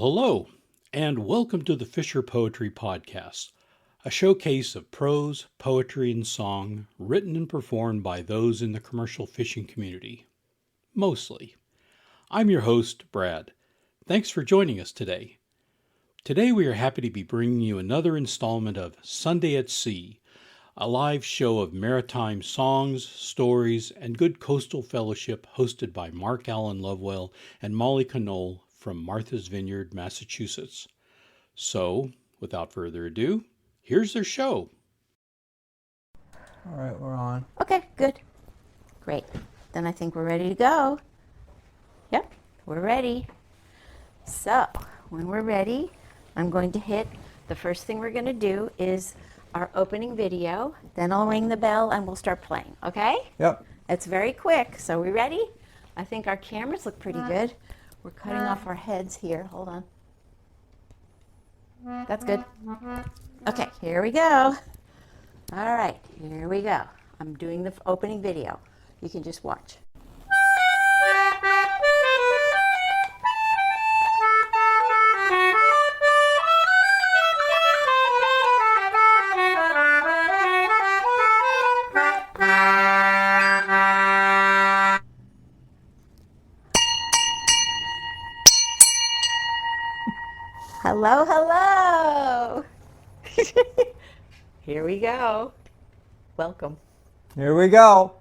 Hello, and welcome to the FisherPoetry Podcast, a showcase of prose, poetry, and song written and performed by those in the commercial fishing community. Mostly. I'm your host, Brad. Thanks for joining us today. Today we are happy to be bringing you another installment of Sunday at Sea, a live show of maritime songs, stories, and good coastal fellowship hosted by Mark Allen Lovewell and Molly Knoll from Martha's Vineyard, Massachusetts. So, without further ado, here's their show. All right, we're on. Okay, good. Great. Then I think we're ready to go. Yep, we're ready. So, when we're ready, I'm going to hit, the first thing we're going to do is our opening video. Then I'll ring the bell and we'll start playing, okay? Yep. It's very quick. So, we ready? I think our cameras look pretty good. We're cutting off our heads here. Hold on. That's good. Okay, here we go. All right, here we go. I'm doing the opening video. You can just watch. Hello, hello. Here we go. Welcome. Here we go.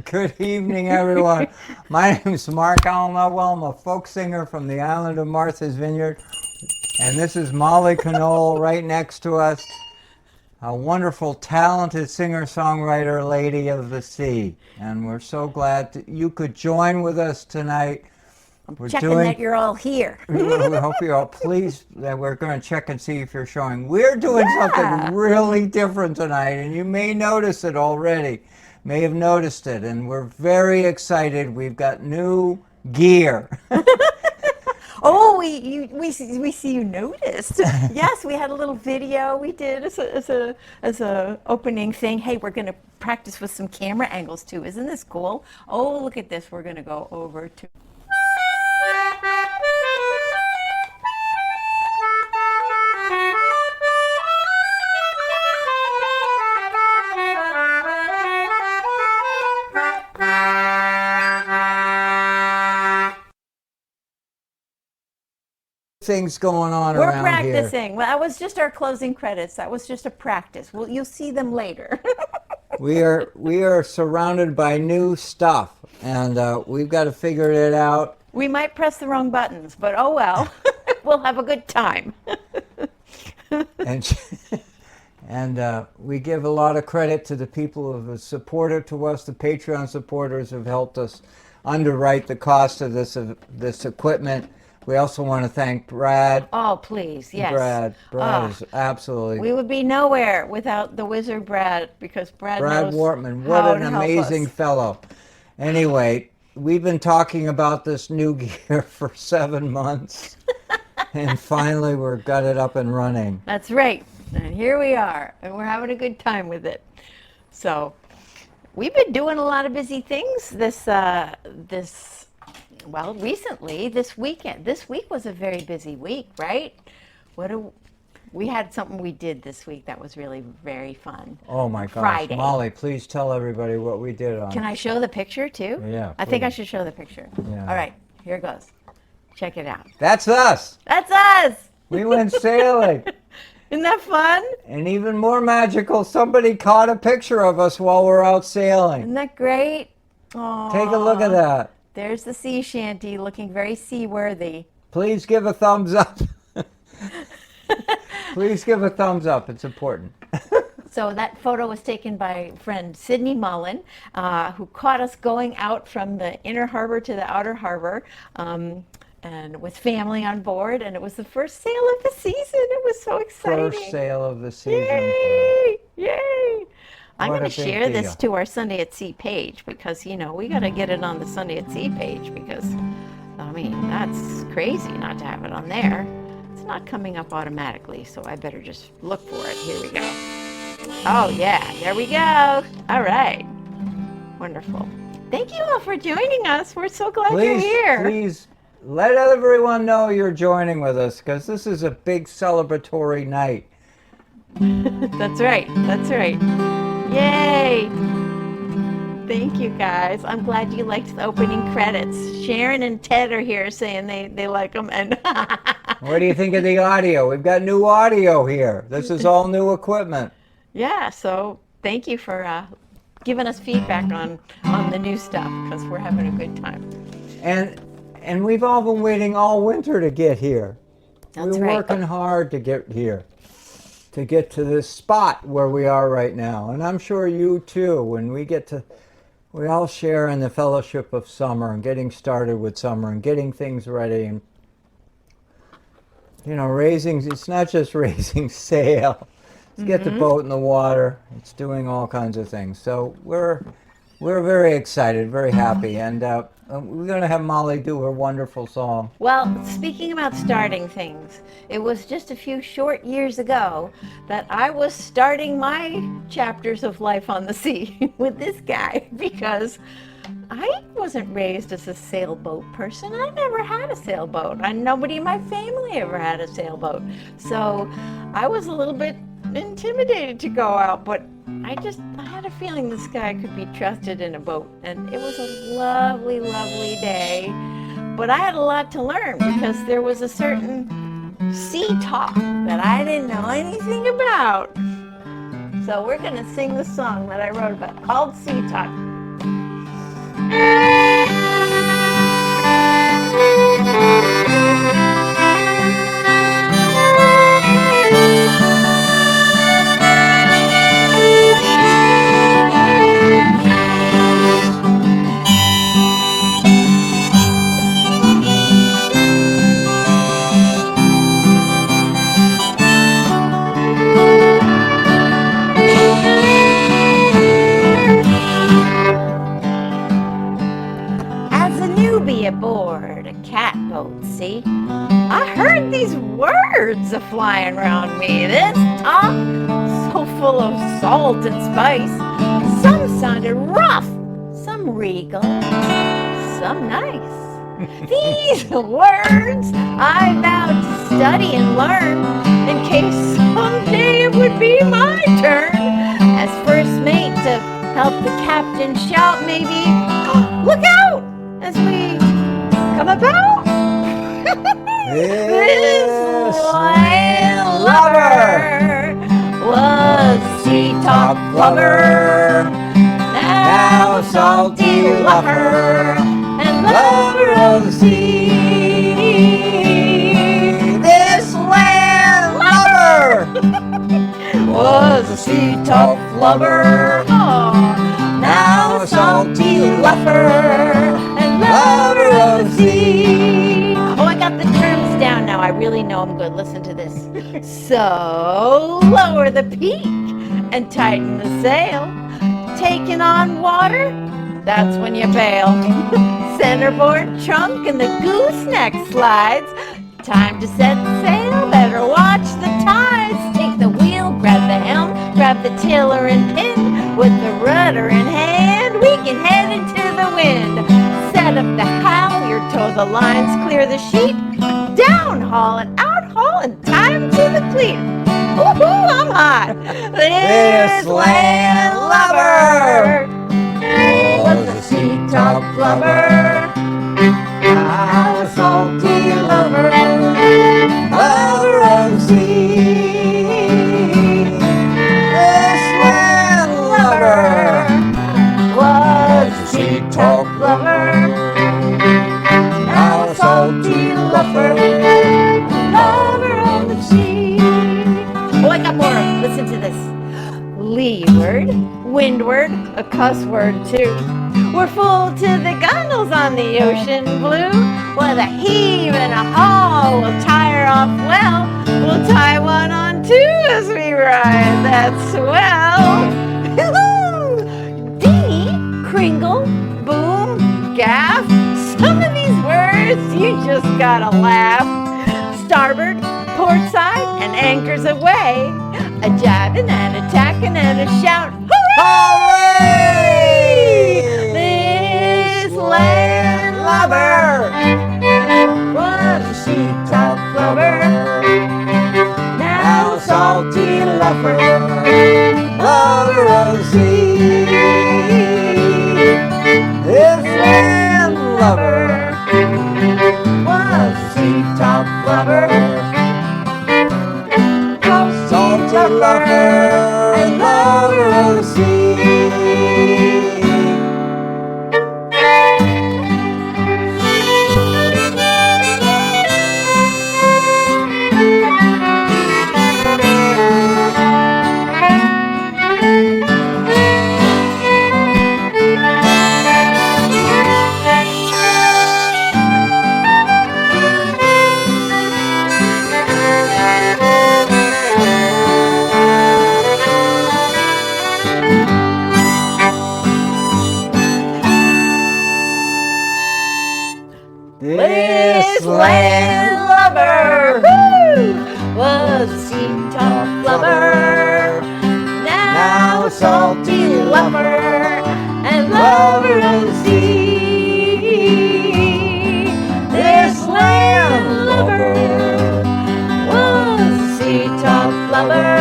Good evening, everyone. My name is Mark Allen Lovewell. I'm a folk singer from the island of Martha's Vineyard. And this is Molly Knoll right next to us, a wonderful, talented singer-songwriter, lady of the sea. And we're so glad you could join with us tonight. We're checking that you're all here. We hope you're all pleased that we're going to check and see if you're showing. We're doing something really different tonight, and you may notice it already. May have noticed it, and we're very excited. We've got new gear. Oh, we see you noticed. Yes, we had a little video we did as a opening thing. Hey, we're going to practice with some camera angles too. Isn't this cool? Oh, look at this. We're going to go over to things going on We're around practicing. here. Well, that was just our closing credits. That was just a practice. Well, you'll see them later. We are surrounded by new stuff, and we've got to figure it out. We might press the wrong buttons, but oh well. We'll have a good time. And we give a lot of credit to the people who have supported to us. The Patreon supporters have helped us underwrite the cost of this equipment. We also want to thank Brad. Oh, please, yes. Brad is absolutely... We would be nowhere without the wizard Brad, because Brad knows Wortman, what how an to help amazing us. fellow. Anyway, we've been talking about this new gear for 7 months. And finally, we're got it up and running. That's right. And here we are, and we're having a good time with it. So we've been doing a lot of busy things recently, this weekend. This week was a very busy week, right? We had something we did this week that was really very fun. Oh my gosh. Friday. Molly, please tell everybody what we did on. Can I show the picture too? Yeah, I think I please. should show the picture. Yeah. All right, here it goes. Check it out. That's us. That's us. We went sailing. Isn't that fun? And even more magical, somebody caught a picture of us while we're out sailing. Isn't that great? Aww. Take a look at that. There's the sea shanty looking very seaworthy. Please give a thumbs up. Please give a thumbs up. It's important. So that photo was taken by friend Sydney Mullen, who caught us going out from the inner harbor to the outer harbor, and with family on board. And it was the first sail of the season. It was so exciting. First sail of the season. Yay! Yay! I'm What going a to big share this deal. to our Sunday at Sea page because, we got to get it on the Sunday at Sea page because, that's crazy not to have it on there. It's not coming up automatically, so I better just look for it. Here we go. Oh, yeah, there we go. All right. Wonderful. Thank you all for joining us. We're so glad you're here. Please let everyone know you're joining with us because this is a big celebratory night. That's right. That's right. Yay! Thank you, guys. I'm glad you liked the opening credits. Sharon and Ted are here saying they like them. And What do you think of the audio? We've got new audio here. This is all new equipment. yeah, so thank you for giving us feedback on the new stuff because we're having a good time. And we've all been waiting all winter to get here. That's We're right. working hard to get here, to get to this spot where we are right now. And I'm sure you too, when we all share in the fellowship of summer and getting started with summer and getting things ready. And, it's not just raising sail. It's get the boat in the water. It's doing all kinds of things. So we're very excited, very happy. And we're going to have Molly do her wonderful song. Well, speaking about starting things, it was just a few short years ago that I was starting my chapters of life on the sea with this guy because I wasn't raised as a sailboat person. I never had a sailboat. Nobody in my family ever had a sailboat. So I was a little bit intimidated to go out, but I had a feeling this guy could be trusted in a boat, and it was a lovely, lovely day. But I had a lot to learn because there was a certain sea talk that I didn't know anything about. So we're going to sing the song that I wrote about called Sea Talk. Aboard a catboat, see? I heard these words a-flying around me. This talk, so full of salt and spice. Some sounded rough, some regal, some nice. These words I vowed to study and learn in case someday it would be my turn as first mate to help the captain shout maybe, look out! As we come about. This land lover was sea talk lover, now salty lover and lover of the sea. This land lover was a sea talk lover, now salty lover and lover of the sea. Oh, I got the terms down now. I really know I'm good. Listen to this. So lower the peak and tighten the sail. Taking on water, that's when you bail. Centerboard trunk and the gooseneck slides. time to set sail. Better watch the tides. Take the wheel, grab the helm, grab the tiller and pin. With the rudder in hand, we can head into the wind. Set up the halyard, tow the lines, clear the sheet. Down haul and out haul and time to the clear. Woohoo, I'm hot. This land lubber was a sea-top flubber. Now a salty lover, lover of the sea. This land lubber was a sea-top lover. Now a salty lover, lover of the sea. Oh, I got more. Listen to this. Leeward, windward, a cuss word too. We're full to the gunnels on the ocean blue. With a heave and a haul, we'll tie her off well. We'll tie one on too as we ride that swell. Dinghy, kringle, boom, gaff. Some of these words you just gotta laugh. Starboard, port side, and anchors away. A jibing and a tacking and a shout. Hooray! This land lubber was a sea-top flubber. Now a salty lover, lover of the sea. This land lubber was a sea-top flubber. Salty lover and lover of the sea. This land lubber was a sea-top flubber. Now a salty lover and lover of the sea. This land lubber was a sea-top flubber.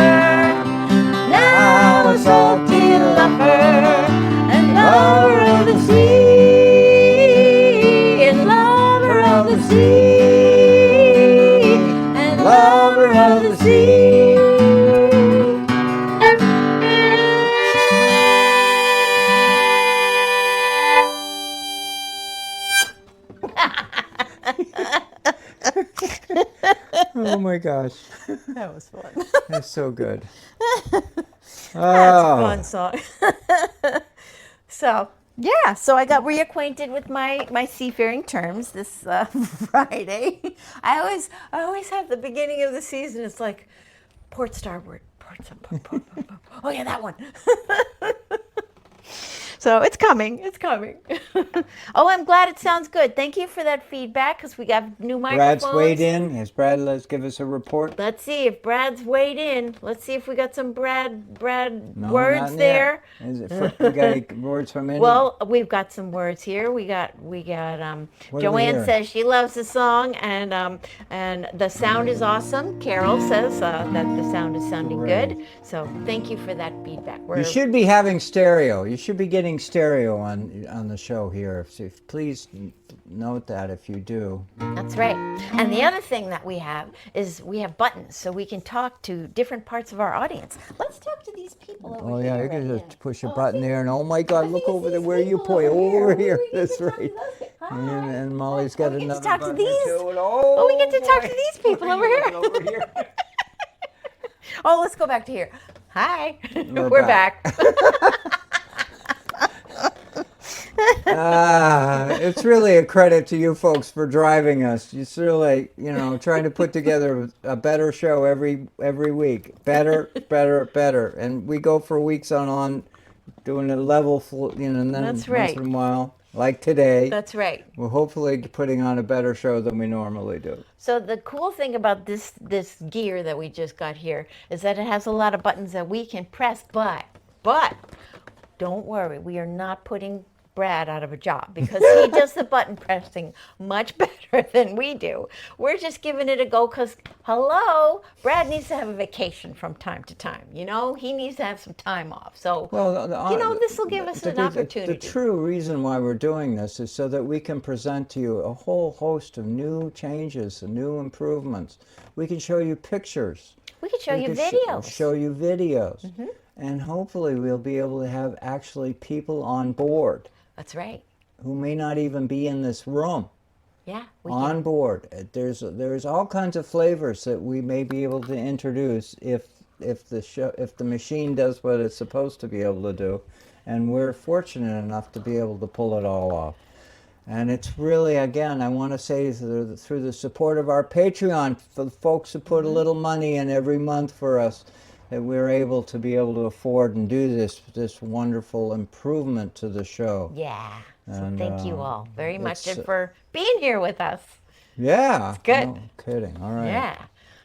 Now a salty lover and lover of the sea. And lover of the sea. Oh my gosh. That was fun. That's so good. That's a fun song. So I got reacquainted with my seafaring terms this Friday. I always have the beginning of the season. It's like port starboard, port. Oh yeah, that one. So it's coming. Oh, I'm glad it sounds good. Thank you for that feedback because we got new microphones. Brad's weighed in. Has Brad let's give us a report? Let's see if Brad's weighed in. Let's see if we got some Brad No, words not there. Yet. Is it? We got any words from any? Well, we've got some words here. We got. Joanne says she loves the song and the sound is awesome. Carol says that the sound is sounding good. So thank you for that feedback. You should be having stereo. You should be getting stereo on the show here. So please note that if you do. That's right. And the other thing that we have is we have buttons so we can talk to different parts of our audience. Let's talk to these people over here. Oh yeah, you can right just here. push a button there, and oh my God, look over there where you point. Over here. That's right. And Molly's got another button too. Oh, we get to talk to these people over here. Oh, let's go back to here. Hi. We're back. It's really a credit to you folks for driving us. It's really, trying to put together a better show every week. Better. And we go for weeks on doing a level, and then That's right. once in a while. like today. That's right. We're hopefully putting on a better show than we normally do. So the cool thing about this gear that we just got here is that it has a lot of buttons that we can press, but don't worry, we are not putting Brad out of a job because he does the button pressing much better than we do. We're just giving it a go because, hello, Brad needs to have a vacation from time to time. You know, he needs to have some time off. So, this will give us an opportunity. The true reason why we're doing this is so that we can present to you a whole host of new changes and new improvements. We can show you pictures. We can show you videos. Show you videos. Mm-hmm. And hopefully we'll be able to have actually people on board. That's right. Who may not even be in this room. Yeah. On board. There's all kinds of flavors that we may be able to introduce if the machine does what it's supposed to be able to do, and we're fortunate enough to be able to pull it all off. And it's really, again, I want to say through the support of our Patreon, for the folks who put a little money in every month for us, that we're able to afford and do this wonderful improvement to the show. Yeah. So thank you all very much for being here with us. Yeah. It's good. No kidding. All right. Yeah.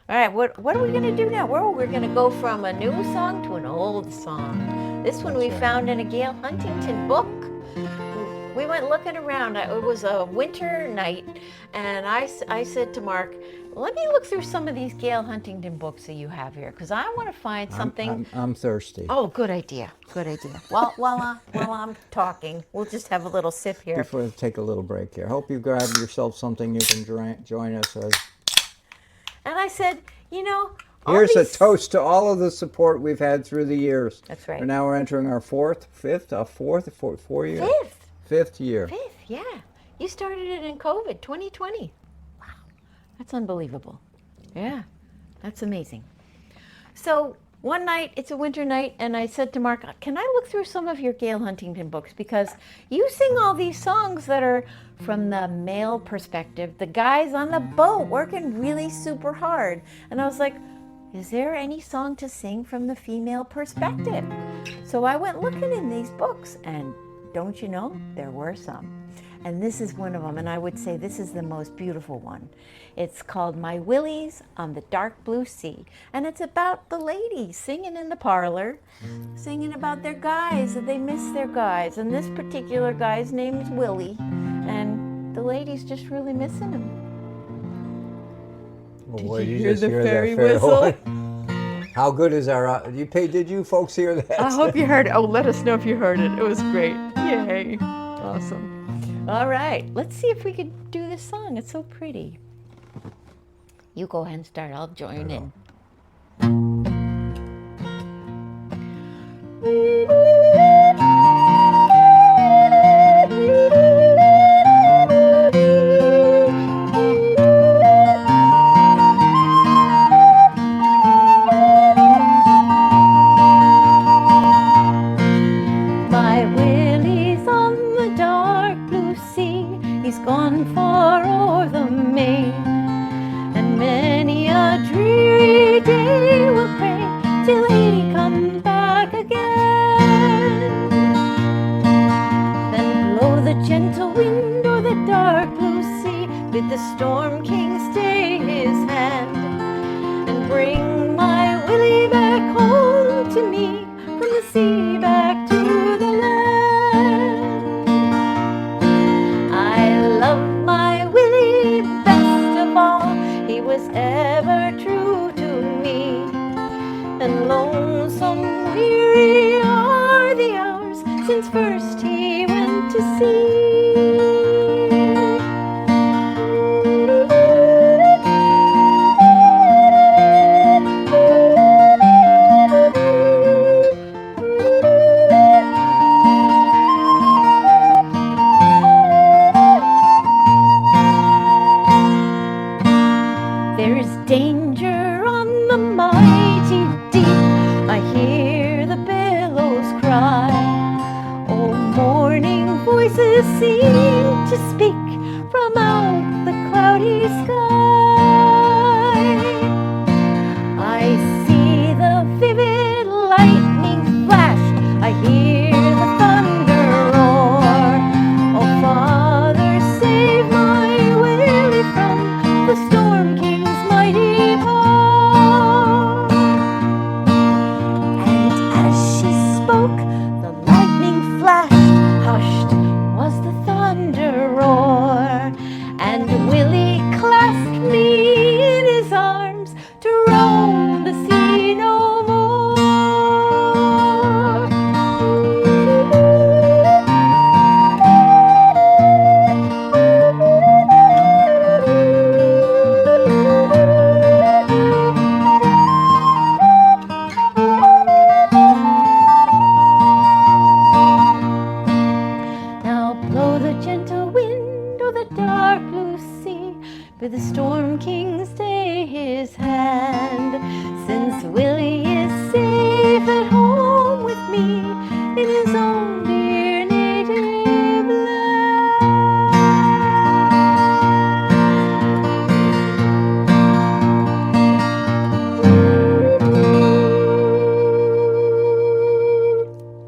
All right. What are we going to do now? We're going to go from a new song to an old song. This one we found in a Gail Huntington book. We went looking around. It was a winter night, and I said to Mark, let me look through some of these Gail Huntington books that you have here, because I want to find something. I'm thirsty. Oh, good idea. Good idea. While I'm talking, we'll just have a little sip here. Before we take a little break here. Hope you grabbed yourself something you can join us with. And I said, here's a toast to all of the support we've had through the years. That's right. And now we're entering our four year? Fifth year. Fifth, yeah. You started it in COVID, 2020. Wow, that's unbelievable. Yeah, that's amazing. So one night, it's a winter night, and I said to Mark, can I look through some of your Gail Huntington books? Because you sing all these songs that are from the male perspective, the guys on the boat working really super hard. And I was like, is there any song to sing from the female perspective? So I went looking in these books, and don't you know, there were some. And this is one of them, and I would say this is the most beautiful one. It's called My Willies on the Dark Blue Sea. And it's about the ladies singing in the parlor, singing about their guys, that they miss their guys. And this particular guy's name is Willie, and the ladies just really missing him. Well, Did you hear the fairy whistle? How good is our... Did you folks hear that? I hope you heard it. Oh, let us know if you heard it. It was great. Yay. Awesome. All right. Let's see if we could do this song. It's so pretty. You go ahead and start. I'll join in. Danger on the mighty deep. I hear the bell. Willie is safe at home with me in his own dear native land.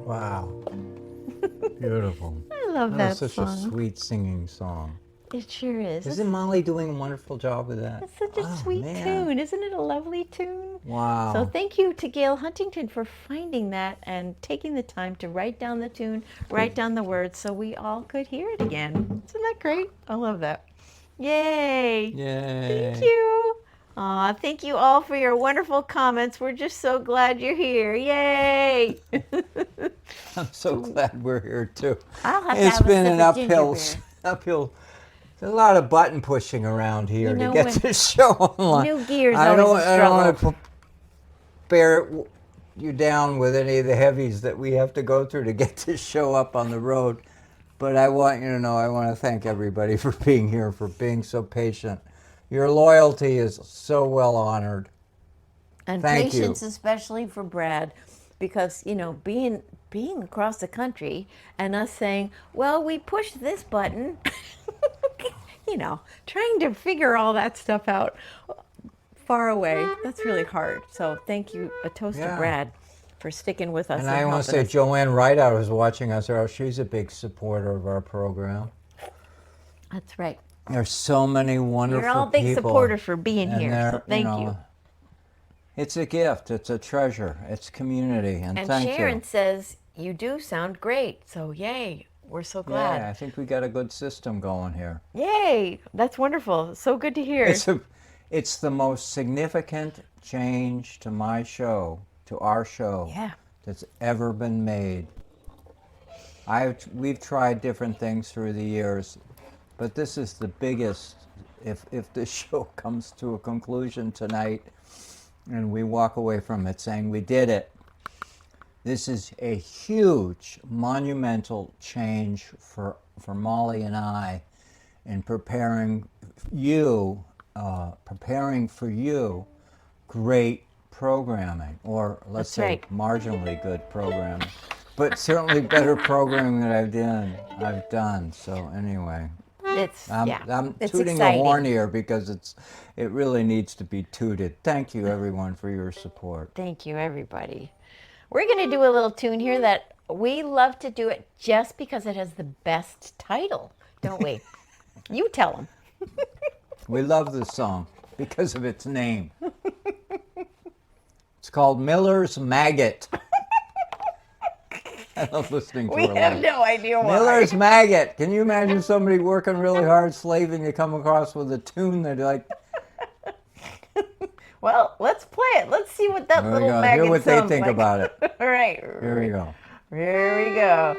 Wow. Beautiful. I love That that is such a song. sweet singing song. It sure is. Isn't Molly doing a wonderful job with that? It's such a Oh, sweet man. tune. Isn't it a lovely tune? Wow. So thank you to Gail Huntington for finding that and taking the time to write down the tune, write down the words so we all could hear it again. Isn't that great? I love that. Yay. Yay. Thank you. Aw, thank you all for your wonderful comments. We're just so glad you're here. Yay. I'm so glad we're here too. I'll have to It's have a been sip an of ginger uphill. There's a lot of button pushing around here You know, to get when this show online. new gear's I always a don't struggle. want to bear you down with any of the heavies that we have to go through to get this show up on the road. But I want you to know, I want to thank everybody for being here, for being so patient. Your loyalty is so well honored. And Thank you. patience, especially for Brad, because you know, being across the country and us saying, "Well, we pushed this button," you know, trying to figure all that stuff out far away. That's really hard. So thank you, a toast to Yeah. Brad, for sticking with us. And I want to say, helping us. Joanne Rideout is watching us. She's a big supporter of our program. That's right. There's so many wonderful You're all big people. supporters for being And here. they're, So thank you. It's a gift. It's a treasure. It's community. And thank Sharon you. says you do sound great. So yay, we're so glad. Yeah, I think we got a good system going here. Yay, that's wonderful. So good to hear. It's the most significant change to my show, to our show, Yeah. that's ever been made. We've tried different things through the years, but this is the biggest. If this show comes to a conclusion tonight and we walk away from it saying we did it, this is a huge, monumental change for Molly and I in preparing for you great programming, or let's That's say right. marginally good programming, but certainly better programming than I've done. So anyway, I'm it's tooting exciting. a horn here because it really needs to be tooted. Thank you everyone for your support. Thank you, everybody. We're going to do a little tune here that we love to do it just because it has the best title, don't we? You tell them. We love this song because of its name. It's called Miller's Maggot. I love listening to We her have laugh. no idea why. Miller's Maggot. Can you imagine somebody working really hard, slaving, to come across with a tune that like... Well, let's play it. Let's see what that There we little go. maggot Hear what they sounds think like. about it. All right. Here we go. Here we go.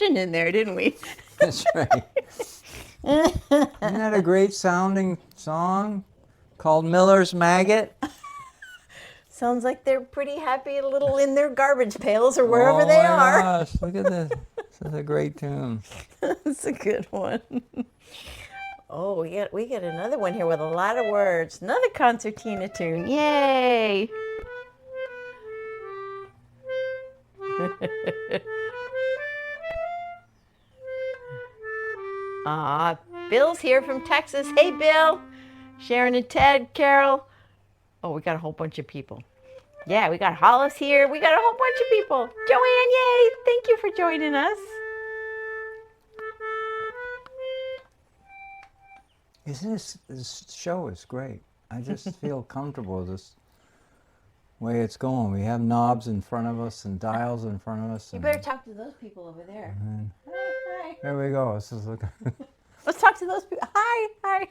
percussion in there, didn't we? That's right. Isn't that a great sounding song called Miller's Maggot? Sounds like they're pretty happy a little in their garbage pails or wherever Oh they my are. gosh, look at this. This is a great tune. That's a good one. Oh, we get another one here with a lot of words. Another concertina tune. Yay! Bill's here from Texas. Hey, Bill. Sharon and Ted, Carol. Oh, we got a whole bunch of people. Yeah, we got Hollis here. We got a whole bunch of people. Joanne, yay! Thank you for joining us. This show is great. I just feel comfortable with this way it's going. We have knobs in front of us and dials in front of us. You better talk to those people over there. Hi. There we go. This is looking. Let's talk to those people. Hi.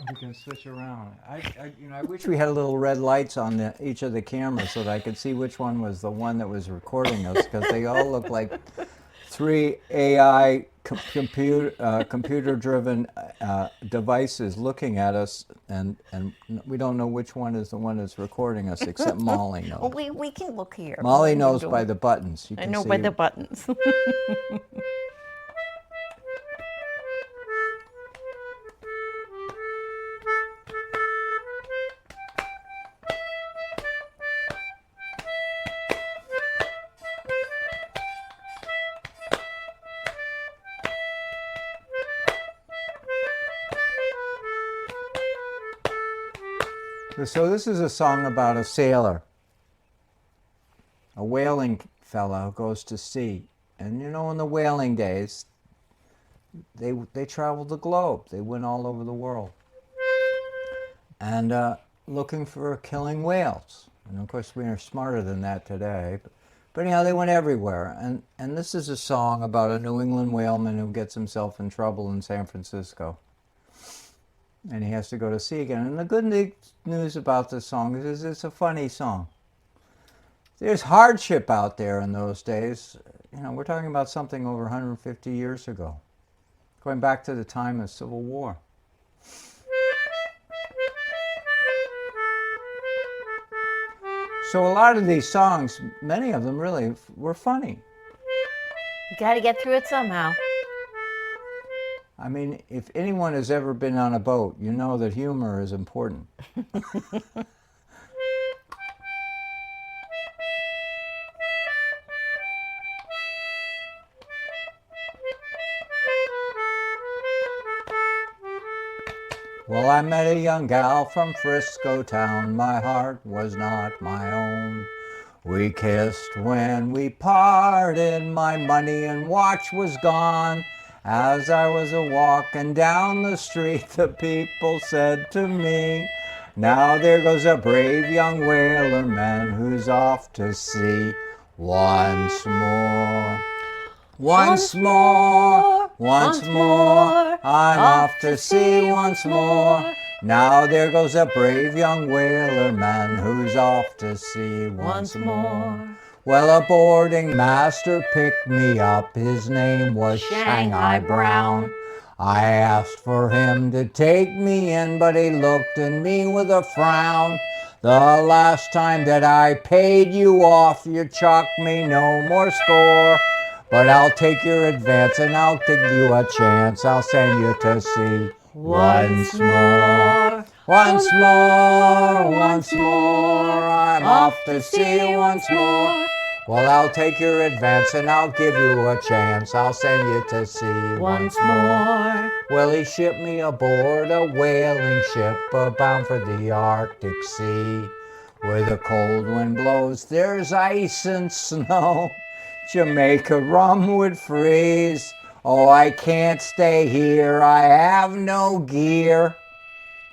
We can switch around. I wish we had little red lights on each of the cameras so that I could see which one was the one that was recording us, because they all look like 3 AI computer-driven devices looking at us, and we don't know which one is the one that's recording us, except Molly knows. Well, we can look here. Molly knows by the buttons. You I can know see by the buttons. So this is a song about a sailor, a whaling fella who goes to sea. And in the whaling days, they traveled the globe. They went all over the world. And looking for killing whales. And of course, we are smarter than that today. But anyhow, they went everywhere. And this is a song about a New England whaleman who gets himself in trouble in San Francisco. And he has to go to sea again. And the good news about this song is it's a funny song. There's hardship out there in those days. We're talking about something over 150 years ago, going back to the time of Civil War. So a lot of these songs, many of them really were funny. You got to get through it somehow. I mean, if anyone has ever been on a boat, you know that humor is important. Well, I met a young gal from Frisco town. My heart was not my own. We kissed when we parted. My money and watch was gone. As I was a-walking down the street, the people said to me, now there goes a brave young whaler man who's off to sea once more. Once more, I'm off to sea once more. Now there goes a brave young whaler man who's off to sea once more. Well, a boarding master picked me up. His name was Shanghai Brown. I asked for him to take me in, but he looked at me with a frown. The last time that I paid you off, you chalked me no more score. But I'll take your advance and I'll give you a chance. I'll send you to sea once more. Once more, I'm off to sea once more. Well, I'll take your advance and I'll give you a chance. I'll send you to sea once more. Well, he shipped me aboard a whaling ship bound for the Arctic Sea. Where the cold wind blows, there's ice and snow. Jamaica rum would freeze. Oh, I can't stay here, I have no gear.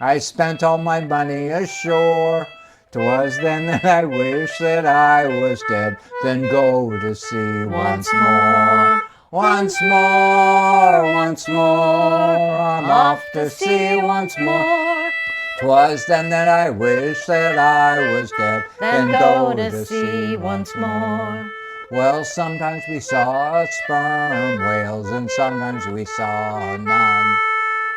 I spent all my money ashore. 'Twas then that I wished that I was dead. Then go to sea once more. Once more, I'm off to sea once more. 'Twas then that I wished that I was dead. Then go to sea once more. Well, sometimes we saw sperm whales and sometimes we saw none.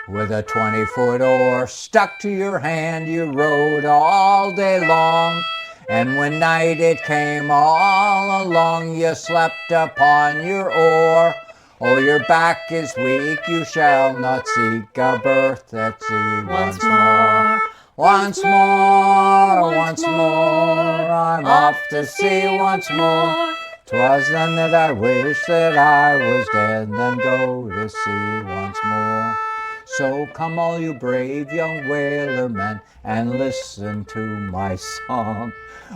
With a 20-foot oar stuck to your hand, you rowed all day long. And when night it came all along, you slept upon your oar. Oh, your back is weak, you shall not seek a berth at sea once more. Once more, once more, I'm off to sea once more. 'Twas then that I wished that I was dead, then go to sea once more. So come all you brave young whaler men and listen to my song.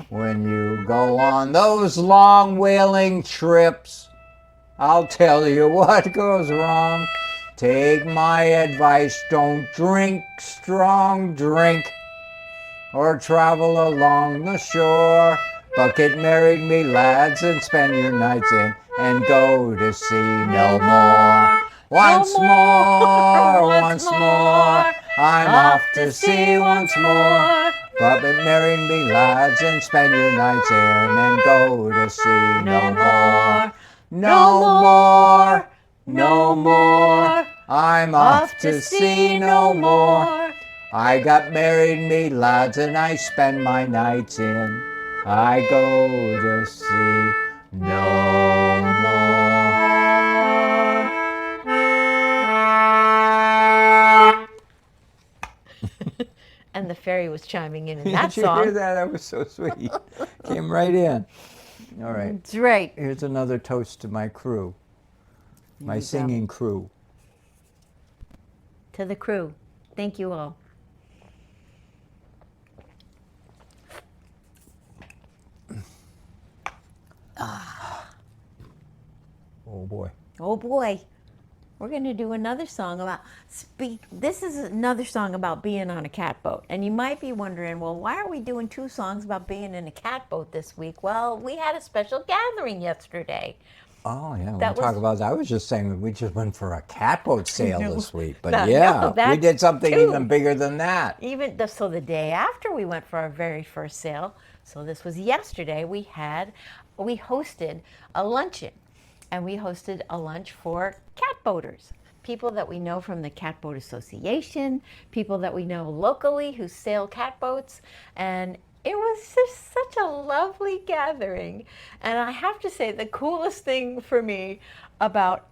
When you go on those long whaling trips, I'll tell you what goes wrong. Take my advice, don't drink strong drink or travel along the shore. But get married, me lads, and spend your nights in and go to sea no more. Once more, once more, I'm off to sea once more. But get married, me lads, and spend your nights in and go to sea no more. No more, no more, I'm off to sea no more. I got married, me lads, and I spend my nights in. I go to sea no more. And the fairy was chiming in that Did you song. hear that? That was so sweet. Came right in. All right. That's right. Here's another toast to my crew, my singing crew. To the crew. Thank you all. Oh boy. Oh boy. We're going to do another song about this is another song about being on a catboat. And you might be wondering, well, why are we doing two songs about being in a catboat this week? Well, we had a special gathering yesterday. Oh yeah, we'll talk about that. I was just saying we just went for a catboat sail this week, but we did something even bigger than that. So the day after we went for our very first sail, so this was yesterday, we hosted a luncheon, and we hosted a lunch for catboaters. People that we know from the Catboat Association, people that we know locally who sail catboats, and it was just such a lovely gathering. And I have to say, the coolest thing for me about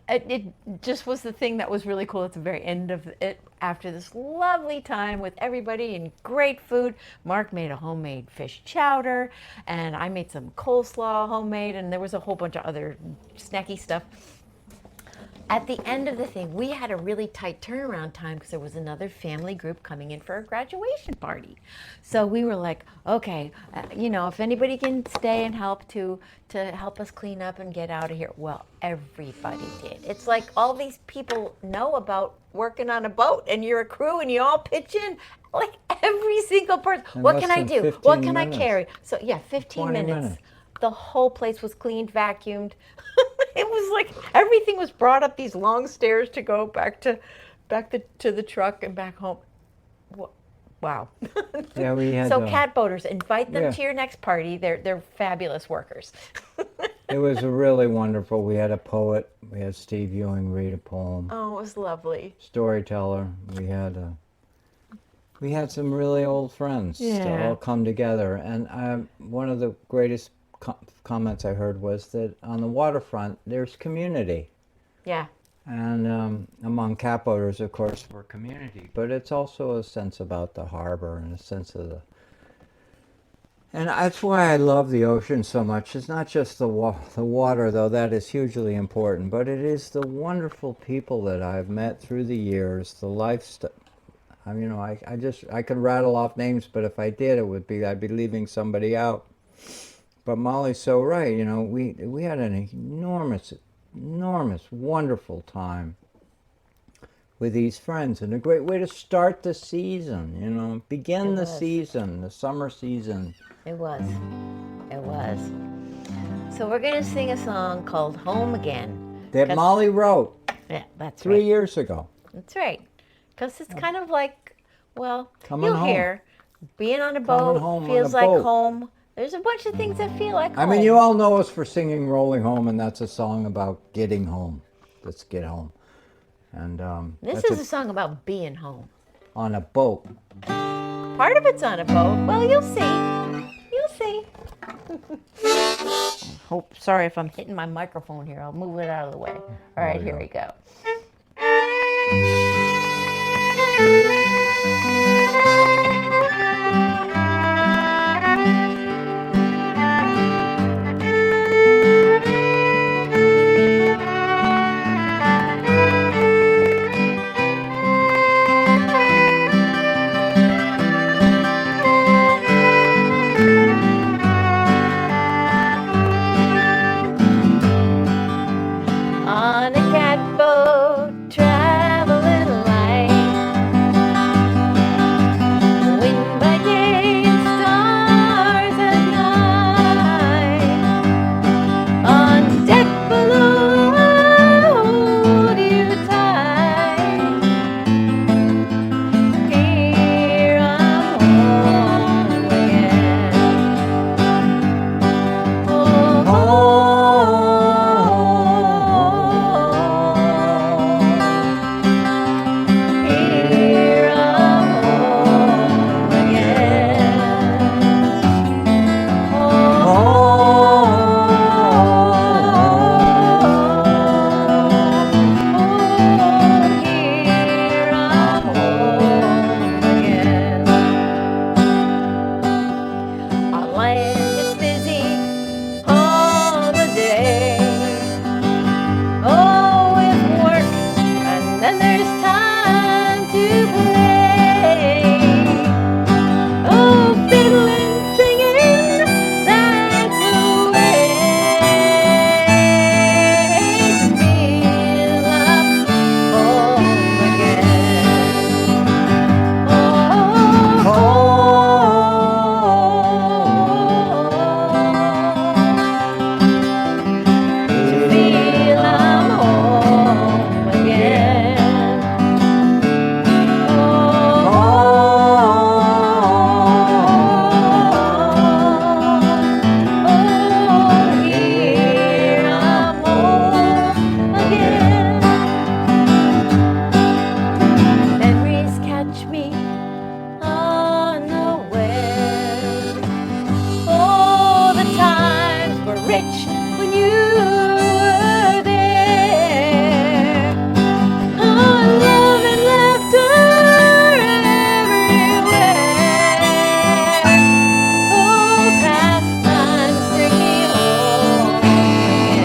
it just was the thing that was really cool at the very end of it. After this lovely time with everybody and great food, Mark made a homemade fish chowder, and I made some coleslaw homemade, and there was a whole bunch of other snacky stuff. At the end of the thing, we had a really tight turnaround time because there was another family group coming in for a graduation party. So we were like, okay, if anybody can stay and help to help us clean up and get out of here. Well, everybody did. It's like all these people know about working on a boat, and you're a crew and you all pitch in. Like every single person. What can I do? What can I carry? So 15 minutes. The whole place was cleaned, vacuumed. It was like everything was brought up these long stairs to go back to the truck and back home. Wow. Yeah, we had. So catboaters, invite them to your next party. They're fabulous workers. It was really wonderful. We had a poet. We had Steve Ewing read a poem. Oh, it was lovely. Storyteller. We had some really old friends to all come together, and one of the greatest comments I heard was that on the waterfront there's community. Yeah. And among catboaters, of course, we're community, but it's also a sense about the harbor and a sense of and that's why I love the ocean so much. It's not just the water, though that is hugely important, but it is the wonderful people that I've met through the years, the lifestyle. I could rattle off names, but if I did, I'd be leaving somebody out. But Molly's so right. We had an enormous, wonderful time with these friends, and a great way to start the season. Begin the season, the summer season. It was. So we're gonna sing a song called "Home Again" that Molly wrote. Yeah, that's 3 years ago. That's right. Because it's kind of like, Coming you'll home. hear, being on a boat home feels on a like boat. home. There's a bunch of things that feel like I home. mean, you all know us for singing Rolling Home, and that's a song about getting home. Let's get home. And This that's is a song about being home. on a boat. Part of it's on a boat. Well, you'll see. You'll see. Sorry if I'm hitting my microphone here. I'll move it out of the way. All right, here we go. On a catboat, traveling light. Wind by day and stars at night. On deck below, I'll hold you tight. Here I'm home again. Here I'm home again. Our land is busy all the day. Oh, with work, and then there's time to play. Oh, fiddling, singing, that's the way to feel I'm home Memories catch me unaware. Oh, the times were rich when you were there. Oh, love and laughter everywhere. Oh, past times bring me home again.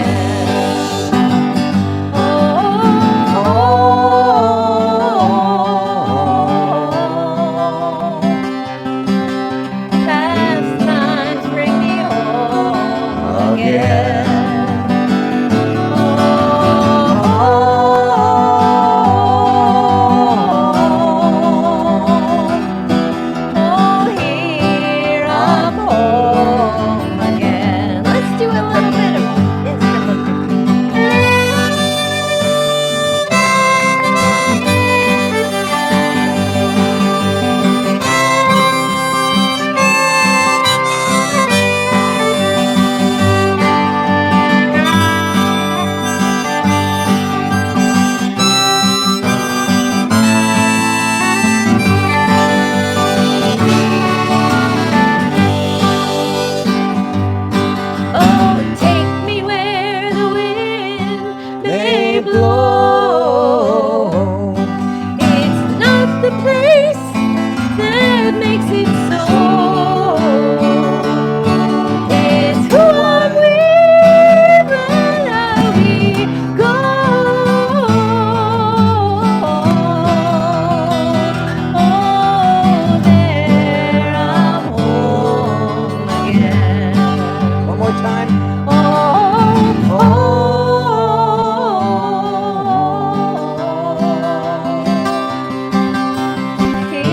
Past times bring me home again. Oh, here I'm home again. Let's do a little bit of instrumental. Oh, take me where the wind may blow. It's not the place that makes it so. It's who I'm with and how we go. Oh, there I'm home again. One more time. Here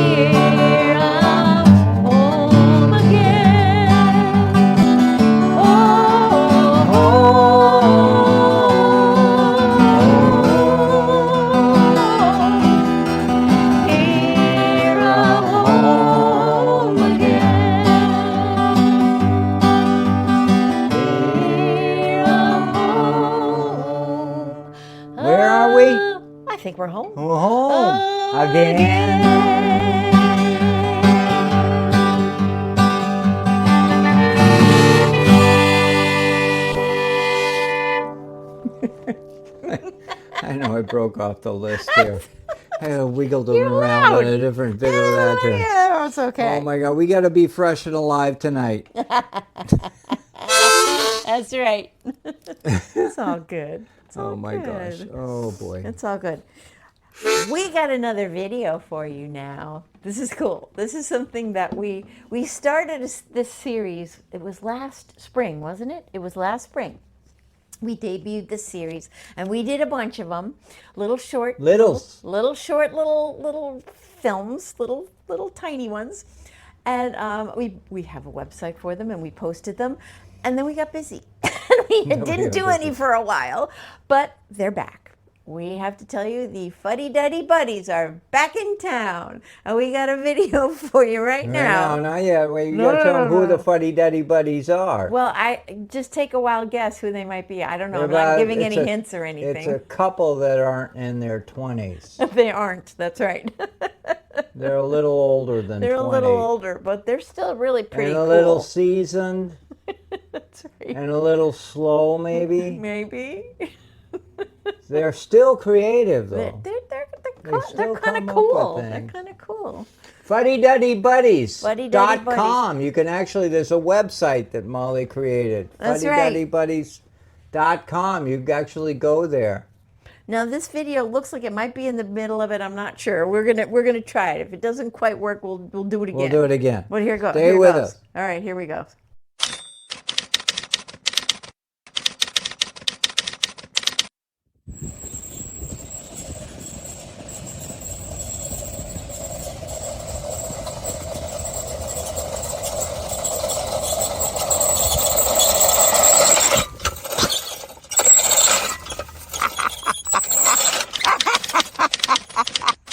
home. We're home. Again. I know I broke off the list here. I wiggled them around on a different bit of that. Yeah, it's okay. Oh my God, we got to be fresh and alive tonight. That's right. It's all good. It's all Oh my good. gosh. Oh boy. It's all good. We got another video for you now. This is cool. This is something that we started this series. It was last spring, wasn't it? It was last spring. We debuted this series, and we did a bunch of them, little short films, little tiny ones, and we have a website for them, and we posted them, and then we got busy. We didn't do any for a while, but they're back. We have to tell you, the Fuddy Duddy Buddies are back in town, and we got a video for you right now. No, not yet. Wait, you gotta tell them who the Fuddy Duddy Buddies are. Well, I just take a wild guess who they might be. I don't know. I'm not giving any hints or anything. It's a couple that aren't in their 20s. They aren't. That's right. They're a little older than 20. They're a little older, but they're still really pretty and a cool. little seasoned. That's right. And a little slow, maybe. Maybe. They're still creative, though. They're kind of cool. They're kind of cool. FuddyDuddyBuddies.com. You can actually, there's a website that Molly created. That's right. FuddyDuddyBuddies.com. You can actually go there. Now this video looks like it might be in the middle of it. I'm not sure. We're gonna try it. If it doesn't quite work, we'll do it again. We'll do it again. Well, here goes. Stay with us. All right, here we go.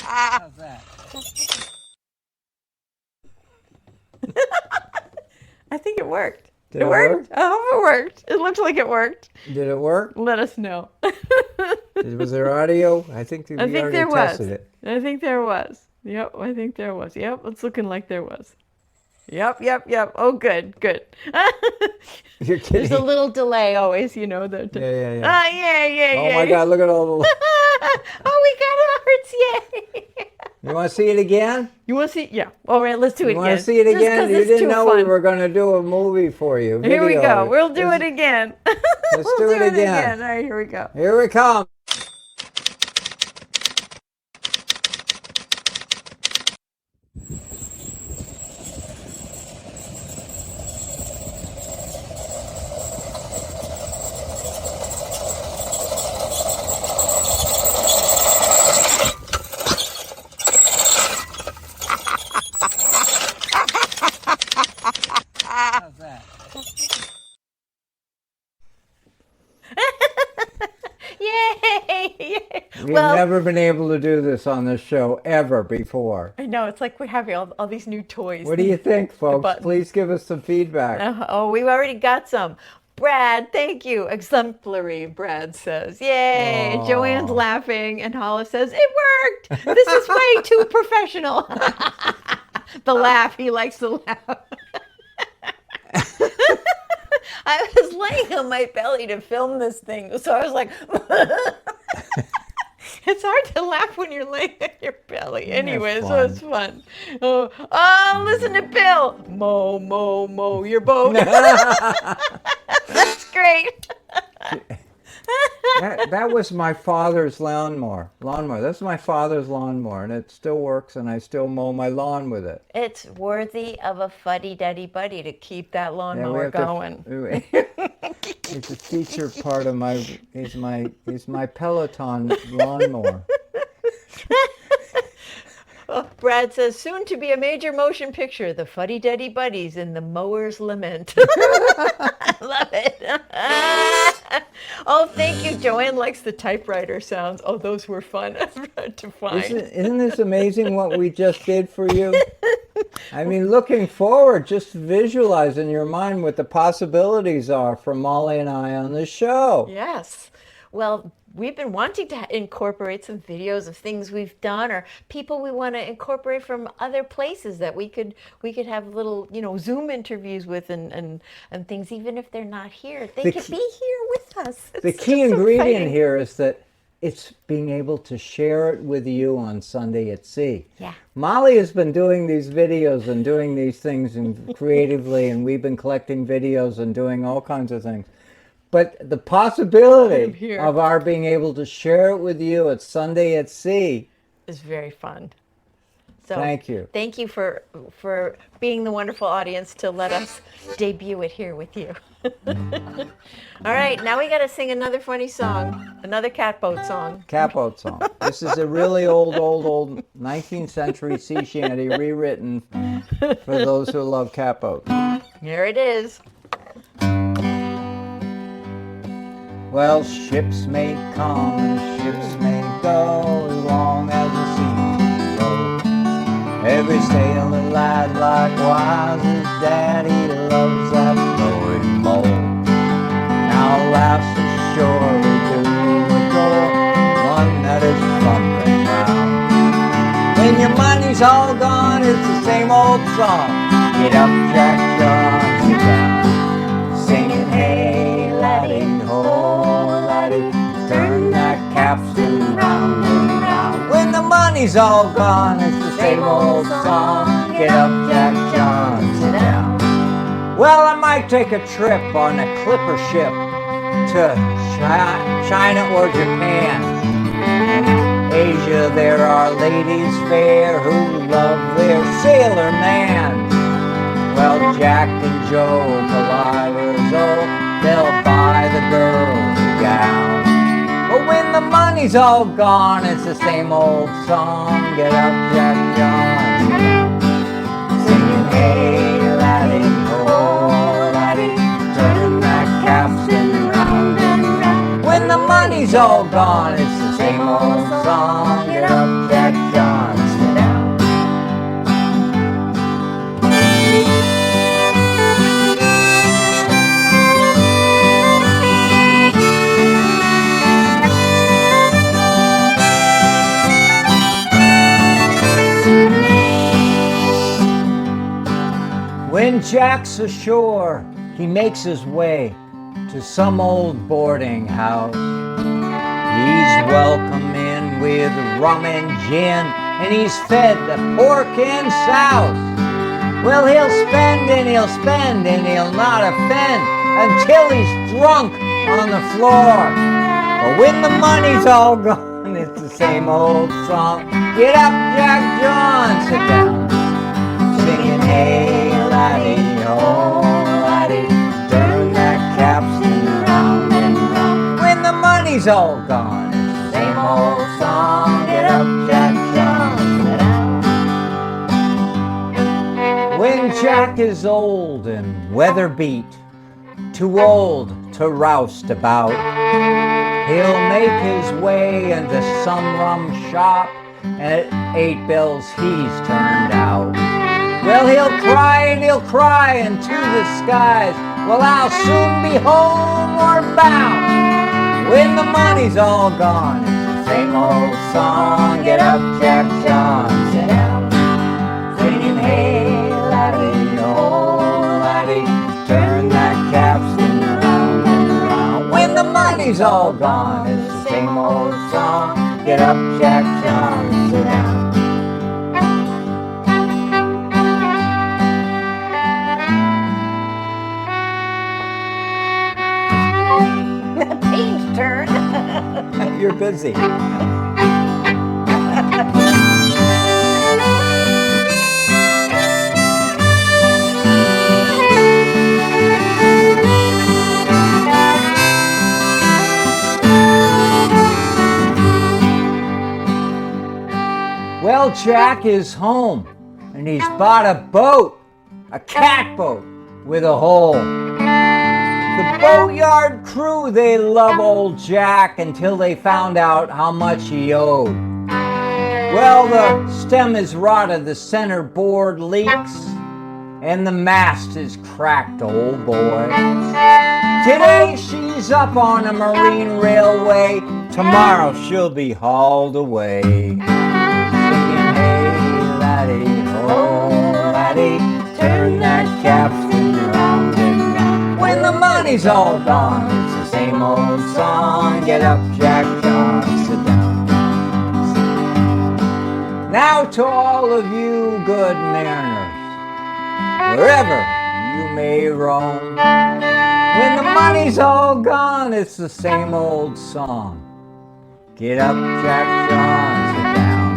How's that? I think it worked. Did it work? I hope it worked. It looks like it worked. Did it work? Let us know. Was there audio? I think we already tested it. I think there was. Yep, I think there was. Yep, it's looking like there was. Yep. Oh, good. You're kidding. There's a little delay always, you know. Yeah. Yeah. Oh my God, look at all the... Oh, we got hearts, yay. You want to see it again? You want to see? Yeah. All right, let's do it again. You want to see it again? You didn't know we were going to do a movie for you. Here we go. We'll do it again. Let's do it again. All right, here we go. Here we come. How's that? Yay! We've never been able to do this on this show ever before. I know, it's like we're having all these new toys. What do you think, folks? Please give us some feedback. Oh, we've already got some. Brad, thank you. Exemplary, Brad says. Yay. Aww. Joanne's laughing, and Hollis says, it worked. This is way too professional. The laugh. He likes to laugh. I was laying on my belly to film this thing, so I was like, it's hard to laugh when you're laying on your belly. Anyway, so it's fun. Oh, listen to Bill. Mo, you're both. That's great. That was my father's lawnmower. That's my father's lawnmower, and it still works, and I still mow my lawn with it. It's worthy of a fuddy-duddy buddy to keep that lawnmower going. It's a feature part of is my Peloton lawnmower. Brad says, soon to be a major motion picture, the Fuddy-Duddy Buddies in the Mower's Lament. I love it. Oh, thank you. Joanne likes the typewriter sounds. Oh, those were fun to find. Isn't this amazing what we just did for you? I mean, looking forward, just visualize in your mind what the possibilities are for Molly and I on this show. Yes. Well, we've been wanting to incorporate some videos of things we've done or people we want to incorporate from other places that we could have little, Zoom interviews with and things, even if they're not here. They could be here with us. The key ingredient here is that it's being able to share it with you on Sunday at Sea. Yeah. Molly has been doing these videos and doing these things and creatively, and we've been collecting videos and doing all kinds of things. But the possibility of our being able to share it with you at Sunday at Sea is very fun. So thank you. Thank you for being the wonderful audience to let us debut it here with you. All right, now we got to sing another funny song, another catboat song. Catboat song. This is a really old 19th century sea shanty rewritten for those who love catboats. Here it is. Well, ships may come and ships may go as long as the sea goes. Every sailor lad likewise his daddy loves that flowing bowl. Now laughs ashore we do adore one that is plump and round. When your money's all gone, it's the same old song. Get up, Jack John, sit down, singing hey laddie ho laddie, turn that capstan round and round. When the money's all gone, it's the same old song. Get up, Jack John, sit down. Well, I might take a trip on a clipper ship to China or Japan. In Asia there are ladies fair who love their sailor man. Well, Jack and Joe, Calivers, they'll buy the girls a gown. But when the money's all gone, it's the same old song. Get up, Jack John, sit down, singing hey laddie, oh laddie, turn that capstan round and round. When the money's all gone, it's the same old song. Get up, Jack John, sit down. When Jack's ashore, he makes his way to some old boarding house. He's welcome in with rum and gin, and he's fed the pork and souse. Well, he'll spend and he'll spend and he'll not offend until he's drunk on the floor. But when the money's all gone, it's the same old song. Get up, Jack John, sit down, singing hey laddie, oh laddie, turn that capstan round and round. When the money's all gone, it's the same old song. Get up, Jack John, sit down. When Jack is old and weather beat, too old to roust about, he'll make his way into some rum shop, and at 8 bells he's turned out. Well, he'll cry and he'll cry into the skies, well, I'll soon be homeward bound. When the money's all gone, it's the same old song. Get up, Jack John, sit down, singing hey laddie, oh laddie, turn that capstan round and round. When the money's all gone, it's the same old song. Get up, Jack John, sit down. Pain's turn. You're busy. Well, Jack is home, and he's bought a boat, a catboat with a hole. The boatyard crew, they love old Jack until they found out how much he owed. Well, the stem is rotted, the center board leaks, and the mast is cracked, old boy. Today she's up on a marine railway, Tomorrow she'll be hauled away. Singing, hey, laddie, oh, laddie, turn that capstan round and round. When the money's all gone, it's the same old song. Get up, Jack John, sit down. Now to all of you good mariners, wherever you may roam, when the money's all gone, it's the same old song. Get up, Jack John, sit down.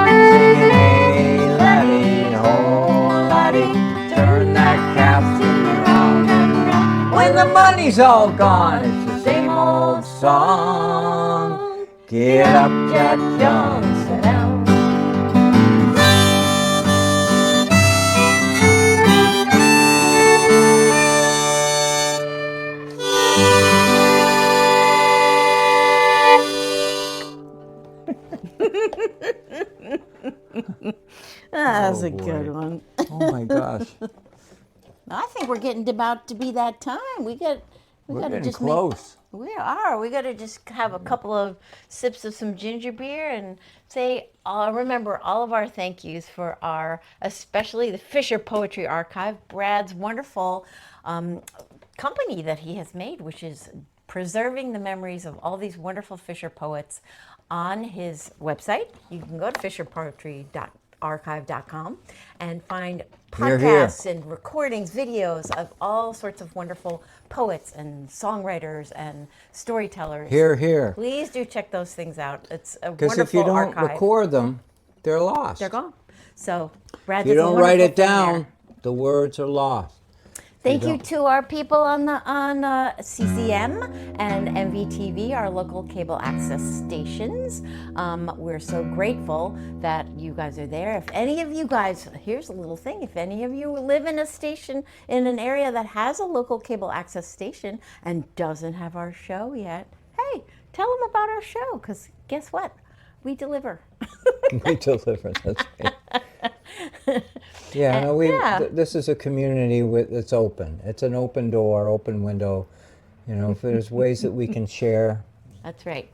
Singing, hey, laddie, ho, laddie, turn that capstan round and round. When the money's all gone, it's the same old song. Get up, Jack John, sit down. That was a boy. good one. Oh my gosh. I think we're getting about to be that time. We're gotta getting just close. We are. We got to just have a couple of sips of some ginger beer and say, remember all of our thank yous for especially the Fisher Poetry Archive, Brad's wonderful company that he has made, which is preserving the memories of all these wonderful Fisher poets on his website. You can go to FisherPoetry.archive.com and find podcasts and recordings, videos of all sorts of wonderful poets and songwriters and storytellers. Here. Please do check those things out. It's a Because wonderful if you don't archive. record them, they're lost. They're gone. So, Brad, If you does a don't write wonderful it thing down, there. the words are lost. Thank you to our people on CCM and MVTV, our local cable access stations. We're so grateful that you guys are there. If any of you guys, here's a little thing, if any of you live in a station in an area that has a local cable access station and doesn't have our show yet, hey, tell them about our show, because guess what? We deliver. We deliver, that's right. Yeah, no, this is a community that's open. It's an open door, open window. You know, if there's ways that we can share, That's right.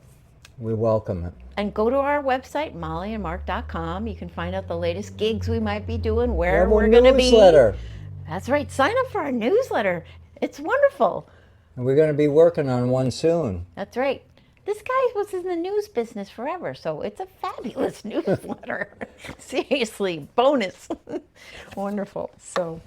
we welcome it. And go to our website, mollyandmark.com. You can find out the latest gigs we might be doing, where We have we're a going to be. newsletter. That's right. Sign up for our newsletter. It's wonderful. And we're going to be working on one soon. That's right. This guy was in the news business forever, so it's a fabulous newsletter. Seriously, bonus. Wonderful. So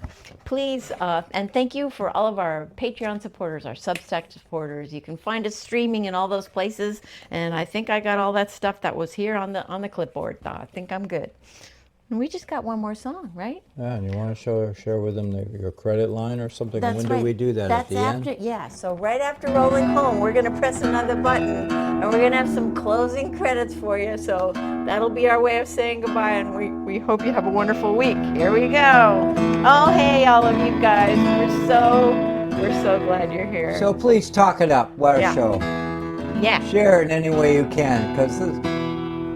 please, and thank you for all of our Patreon supporters, our Substack supporters. You can find us streaming in all those places, and I think I got all that stuff that was here on the clipboard. I think I'm good. And we just got one more song, right? Yeah, and you want to share with them your credit line or something? That's when right. do we do that? That's at the after, end? yeah. So right after Rolling Home, we're going to press another button, and we're going to have some closing credits for you. So that'll be our way of saying goodbye, and we hope you have a wonderful week. Here we go. Oh, hey, all of you guys. We're so glad you're here. So please talk it up, our Yeah. show. Yeah. Share it any way you can, because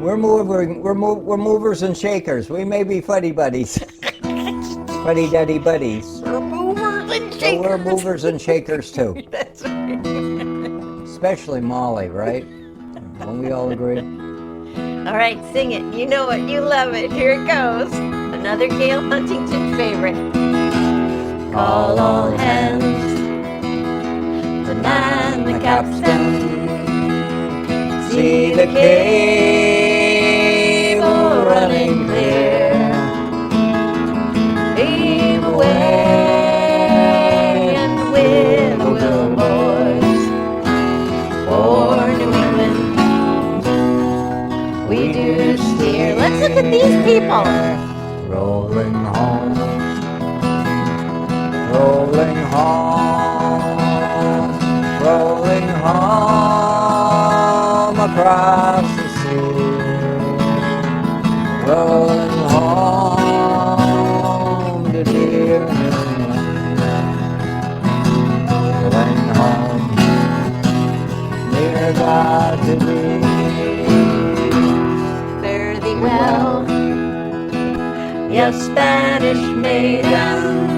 we're movers and shakers. We may be fuddy buddies, fuddy-duddy buddies. We're movers and So shakers. we're movers and shakers too, That's right. especially Molly, right? Don't we all agree? All right, sing it. You know it. You love it. Here it goes. Another Gail Huntington favorite. Call all hands to man the capstan. See the cable running clear. Heave away and with a will, boys. For New England, we do steer. Let's look at these people. Rolling home, rolling home, rolling home across the sea, rolling home to dear New England, rolling home near God to thee. Fare thee well, yes, Spanish maidens.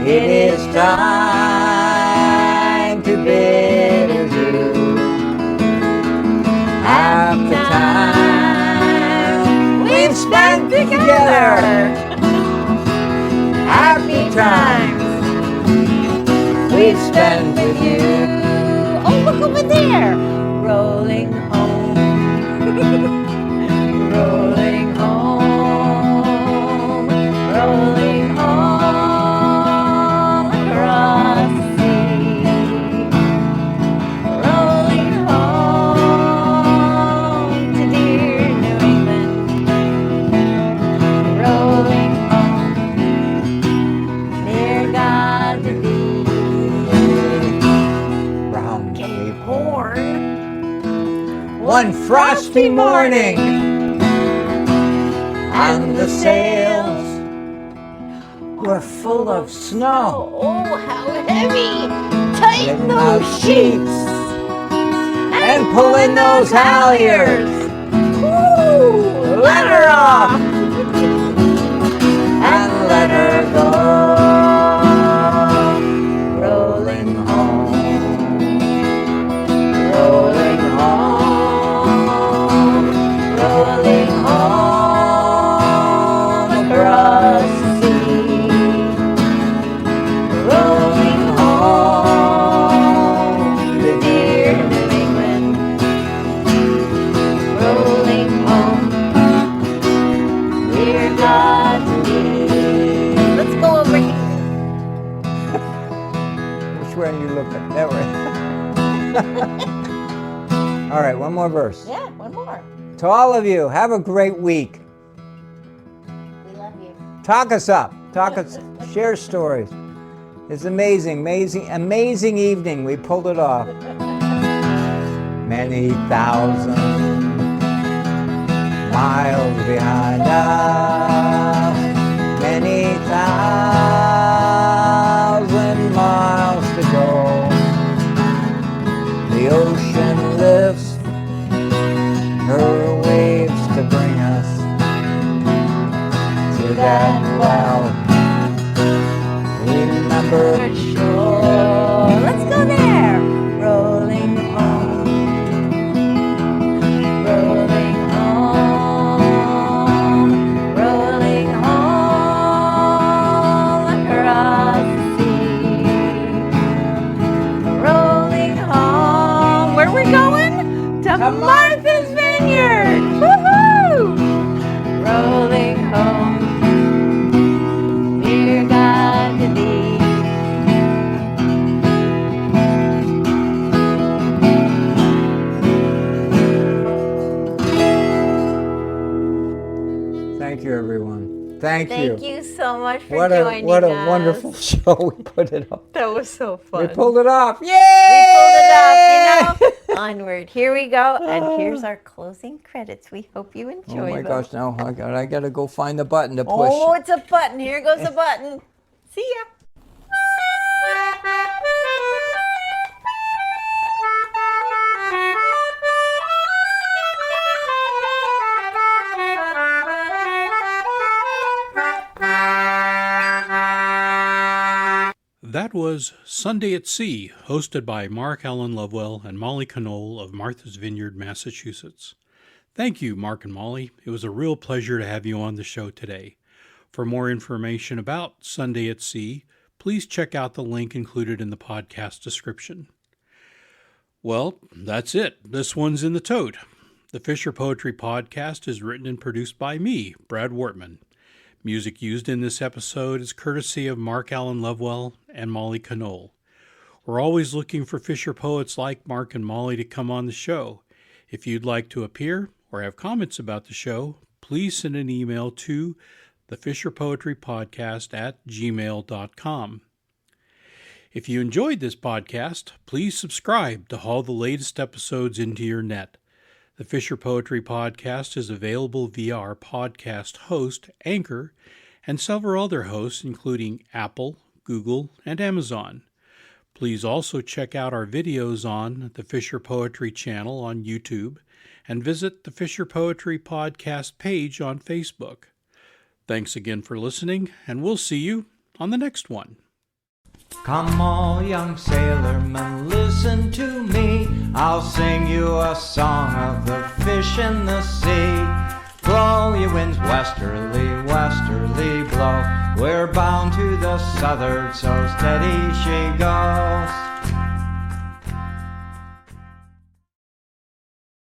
It is time to bid adieu. and together. Happy times we've spent with you. Oh, look over there. Rolling home. Rolling home. Rolling home across the sea. Rolling home to dear New England. Rolling home near God to be. Round Cape Horn. one frosty morning, and the sails were full of snow. Oh, how heavy! Tighten Getting those out sheets and pulling those halyards. Woo! Let her off and let her go. Rolling home, rolling home, rolling home across the sea. Rolling home to dear New England. Rolling home, Dear God to me. let's go over here. Which way are you looking? That way. All right, one more verse. Yeah, one more. To all of you, have a great week. We love you. Talk us up. Share stories. It's amazing evening. We pulled it off. Many thousand miles behind us. Many thousand miles to go. The ocean lifts her waves to bring us to that well remembered shore. Let's go there. Rolling home, rolling home, rolling home across the sea. Rolling home. Where are we going? To Martha's Vineyard. Woohoo! Rolling home, dear God to thee. Thank you, everyone. Thank you. Thank you so much for What joining a us. wonderful show we put it up. That was so fun. We pulled it off. Yay! We pulled it up, you know. Onward. Here we go. And here's our closing credits. We hope you enjoy Oh my them. gosh, now I gotta go find the button to push. Oh, it's a button. Here goes the button. See ya. That was Sunday at Sea, hosted by Mark Allen Lovewell and Molly Knoll of Martha's Vineyard, Massachusetts. Thank you, Mark and Molly. It was a real pleasure to have you on the show today. For more information about Sunday at Sea, please check out the link included in the podcast description. Well, that's it. This one's in the tote. The Fisher Poetry Podcast is written and produced by me, Brad Wortman. Music used in this episode is courtesy of Mark Allen Lovewell and Molly Knoll. We're always looking for Fisher poets like Mark and Molly to come on the show. If you'd like to appear or have comments about the show, please send an email to thefisherpoetrypodcast@gmail.com. If you enjoyed this podcast, please subscribe to haul the latest episodes into your net. The Fisher Poetry Podcast is available via our podcast host, Anchor, and several other hosts, including Apple, Google, and Amazon. Please also check out our videos on the Fisher Poetry channel on YouTube and visit the Fisher Poetry Podcast page on Facebook. Thanks again for listening, and we'll see you on the next one. Come all young sailormen, listen to me. I'll sing you a song of the fish in the sea. Blow, ye winds, westerly, westerly blow. We're bound to the south'ard, so steady she goes.